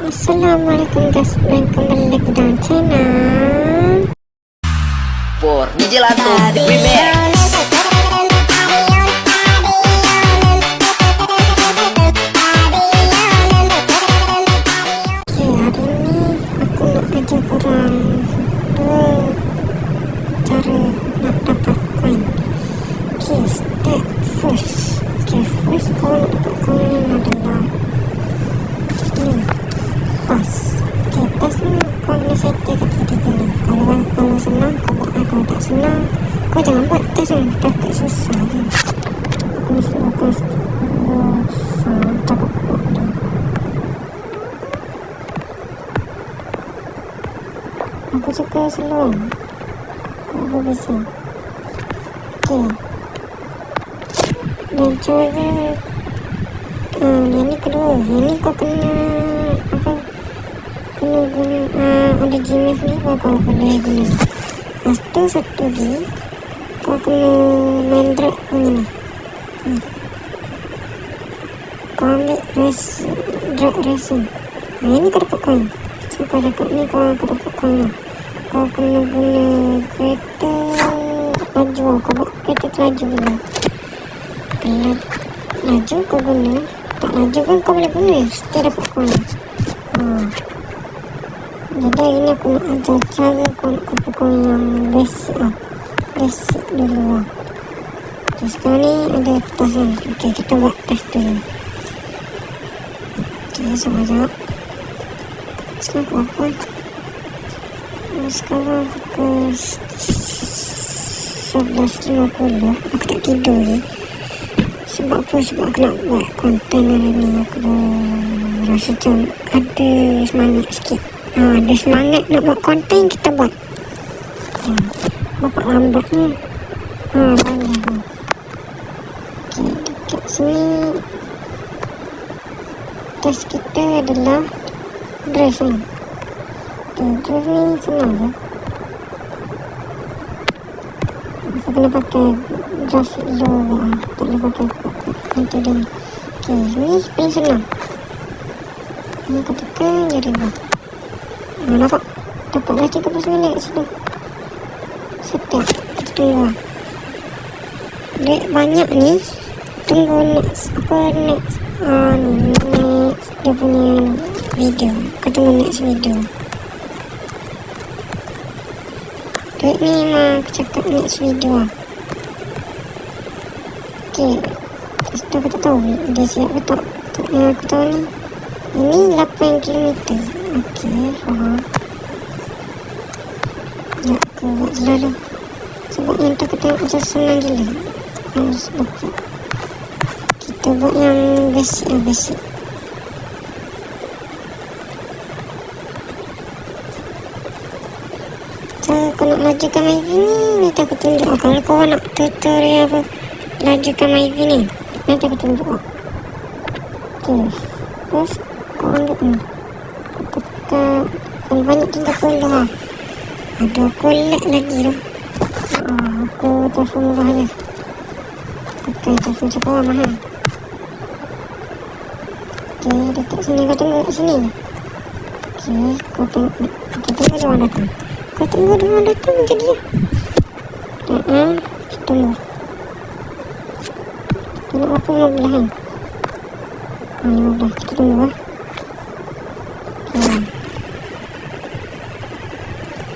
Assalamualaikum guys, dan kembali lagi dalam channel For DJ Lato Remix. Oke, hari ini aku nak ajar korang dua cara nak dapat koin. Oke, step first. First korang nak dapat koin adalah ni, pas. Pas ni kau kena settle kat kita dulu. Kalau senang kau buat, kalau tak senang kau jangan buat test ni, takut susah je. Aku mesti buat test takut buat dia. Aku suka seluar, aku bisa. Dan cara yang ni kedua, yang ni kau kena kena guna ada Gmail ni kau boleh guna. Lepas tu satu lagi kau kena main drag macam ni. Kau ambil drag racing. Yang ni kau dapat coin. So kau cakap ni kau dapat coin lah. Kau kena guna kereta laju. Kau buat kereta laju dulu. Kalau laju kau guna, tak laju pun kau boleh guna, still dapat coin. Jadi hari ni aku nak ajar cara kau nak kumpul koin yang basic lah. Basic dulu lah. Terus sekarang ni ada tas kan. Ok, kita buat tas dulu. Ok, sekejap. Sekarang aku apa? Sekarang pukul 11.50. Aku tak tidur je. Sebab apa? Sebab aku nak buat konten hari ni. Aku rasa macam ada semangat sikit. Ada semangat nak buat konten, kita buat. Bapak lambat ni. Banyak. Ok, dekat sini test kita adalah dress kan. Dress ni senang je. Kita kena pakai dress low lah. Tak boleh pakai nanti dia ni. Ok, ni paling senang. Ni aku tekan jadi buat. Nampak? Dapatlah 30 minit sudah. Settle. Kita tunggu lah. Duit banyak ni. Tunggu next. Next? Ni next. Dia punya video. Kau tunggu next video. Duit ni memang aku cakap next video lah. Okay. Lepas tu aku tak tahu dia siap ke tak. Yang aku tahu ni. Ini 8 km. Okey, faham. Ya, aku buat selalu. Sebab yang tu kita macam senang gila. Harus buka. Kita buat yang basic lah, basic. Cara kau nak lajukan MyV ni, nanti aku tunjuk. Kalau kau nak tutorial apa, lajukan MyV ni, nanti aku tunjuk. Okey, first kau ambil ni. Kalau banyak 30 lah. Ada aku lag lagi tu. Aku telefon murah je. Pakai telefon cakap mahal. Ok, dekat sini kau tunggu kat sini. Ok, kau tunggu. Kita tunggu dia orang datang. Kau tunggu dia orang datang jadi je. Kita tunggu. Kita nak berapa 15 kan? 15. Kita tunggu lah.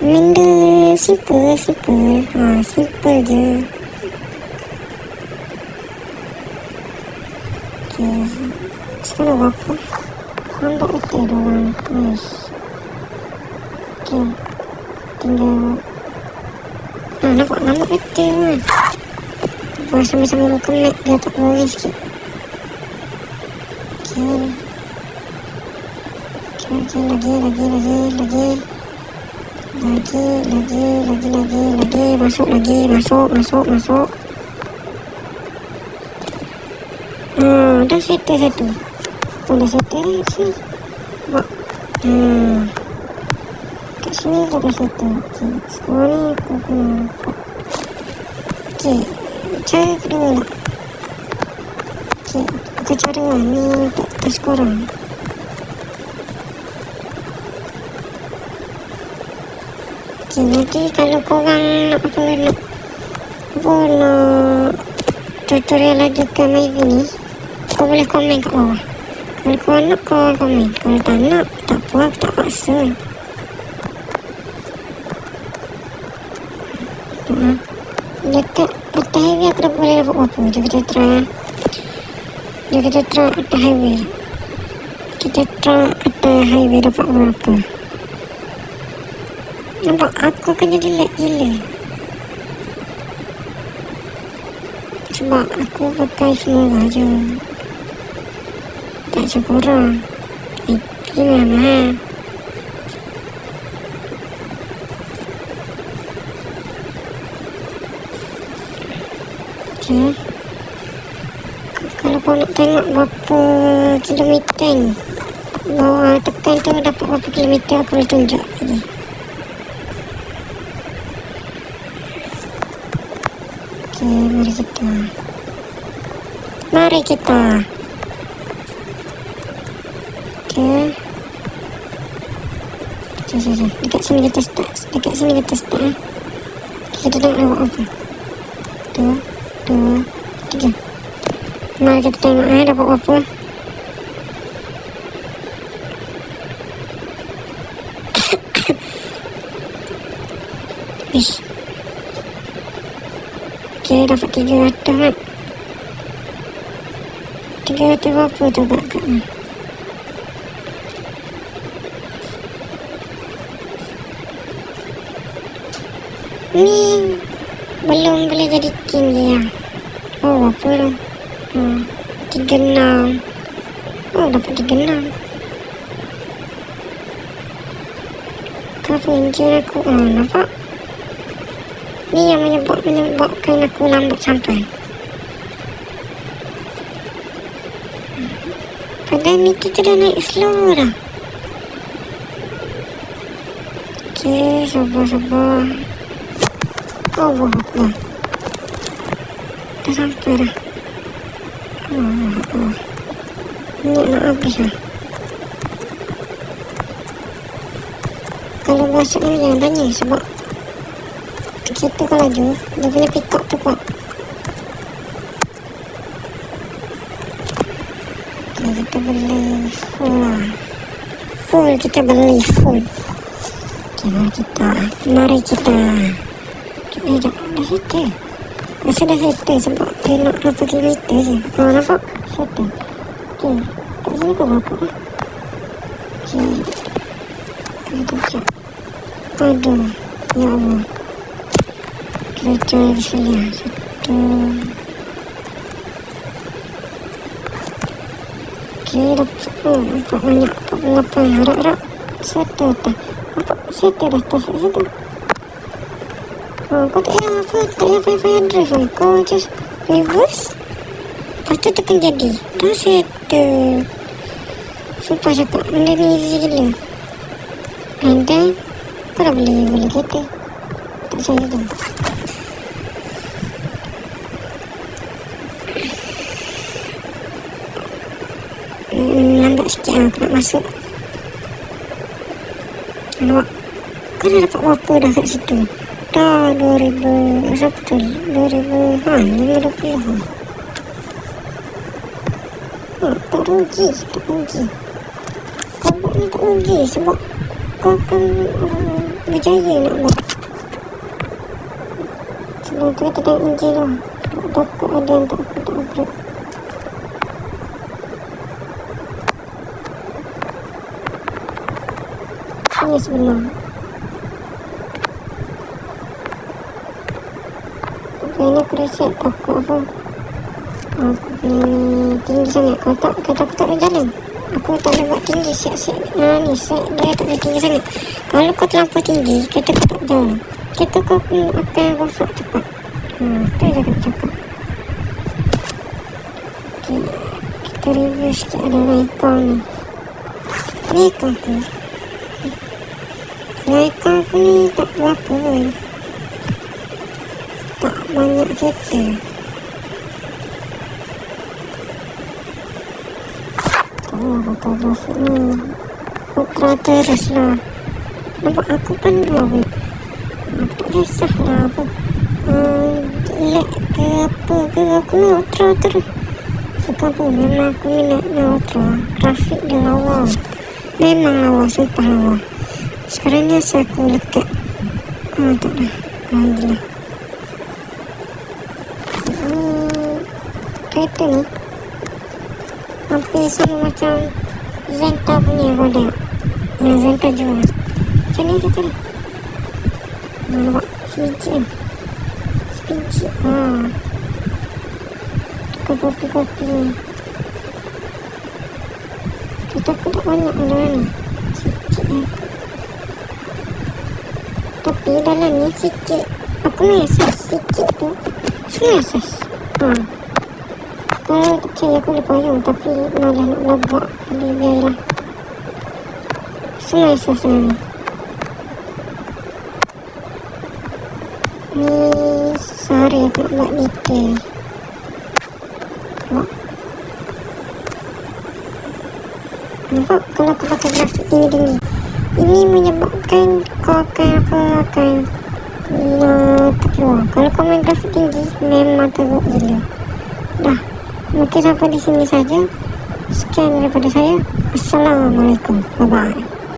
Benda simple. Simple je. Ok, sekarang berapa? Nampak betul diorang. Nice. Ok, tinggal nampak betul kan. Buat sama-sama muka mat dia tak boring sikit. Ok, lagi. Masuk lagi. Dah settle satu. Dah settle kat sini. Kat sini dah settle. Ok, sekarang ni aku kena. Ok, cara kedua lah. Ok, aku cara lah ni tak korang. Okay, nanti kalau korang nak nak tutorial lagi ke Maybe ni, kau boleh komen kat bawah. Kalau kau nak, kau komen. Kalau tak nak, tak apa, aku tak paksa. Dekat atas highway aku dah boleh dapat apa. Jom kita try. Atas highway. Kita try atas highway dapat berapa. Nampak aku akan jadi lag gila. Sebab aku pakai semua je. Tak macam korang. IP memang. Okay. Kalau kau nak tengok berapa kilometer ni, bawah tekan tu dapat berapa kilometer, aku boleh tunjuk lagi. Okay, mari kita. Okay. Jom. Dekat sini kita start. Kita tengok lewat apa. 2, 3. Mari kita tengok dapat apa. Ish. Okay, dapat 300 kan. 300 berapa tu kat ni. Ni belum boleh jadi king dia. Oh, apa dah. 36. Oh, dapat 36. Cover engine aku. Oh, nampak? Ni yang menyebabkan aku lambat sampai. Padahal ni kita dah naik slow dah. Okay, sabar. Oh, dah. Dah sampai dah. Oh. Minyak nak habis lah. Kalau masuk ni jangan tanya sebab kereta kau laju, dia punya pick up tu kuat. Okay, kita beli full. Kita beli full. Okay, mari kita. Dah settle. Rasa dah settle sebab dia nak berapa kilometer je. Nampak? Settle. Okay, kat sini kau berapa? Okay, kita cek. Aduh, ya Allah. Kita try di sini. 1. Okay, dapat banyak 48. Harap settle atas. Nampak? Settle dah atas situ. Kau tak payah drive kan. Kau just reverse. Lepas tu tekan jadi. Dah settle. Sumpah cakap benda ni easy gila. And then kau dah boleh kereta. Tak saya tu. Lambat sikit lah. Aku nak masuk. Nampak? Kau dah dapat berapa dah kat situ? Dah 2000. Siapa tu? 2000. 520. Tak rugi. Kau buat ni tak rugi sebab kau akan berjaya nak buat. Sebelum tu kita tengok enjin lah. Takut ada yang tak upgrade. Ini sebenar. Ini aku dah siap takut apa. Aku punya ni tinggi sangat. Kata aku tak boleh jalan. Aku tak boleh buat tinggi. Siap. Ni siap dia tak boleh tinggi sangat. Kalau kau terlampau tinggi, kereta kau tak jalan. Kereta kau akan rosak cepat. Tu je aku cakap. Okay. Kita review sikit ada Nikon ni. Nikon tu. Nikon aku ni tak berapa pun. Tak banyak kereta. Fotografi ni ultra terus lah. Nampak aku kan dua web. kisahlah apa lag ke apa ke, aku neutral terus. Suka pun memang aku minat neutral. Grafik dia lawa, memang lawa, sumpah lawa. Sekarang ni asal aku lekat tak dah, alhamdulillah. Kereta ni hampir sama macam Zenta punya model yang Zenta jual. Macam ni kereta ni. Nampak sebiji kan, sebiji. Tukar kopi-kopi ni. Kereta aku tak banyak ada ni, sikit ni. Tapi dalam ni sikit aku mesej sikit tu semua mesej. Kalau tak percaya aku boleh payung, tapi malah nak lagak, jadi biarlah. Semua mesej dalam ni. Ni sehari aku nak buat detail. Nampak kalau aku pakai grafik tinggi-tinggi, ini menyebabkan kau akan terkeluar. Kalau kau main grafik tinggi memang teruk gila. Dah, mungkin sampai di sini saja. Sekian daripada saya. Assalamualaikum. Bye bye.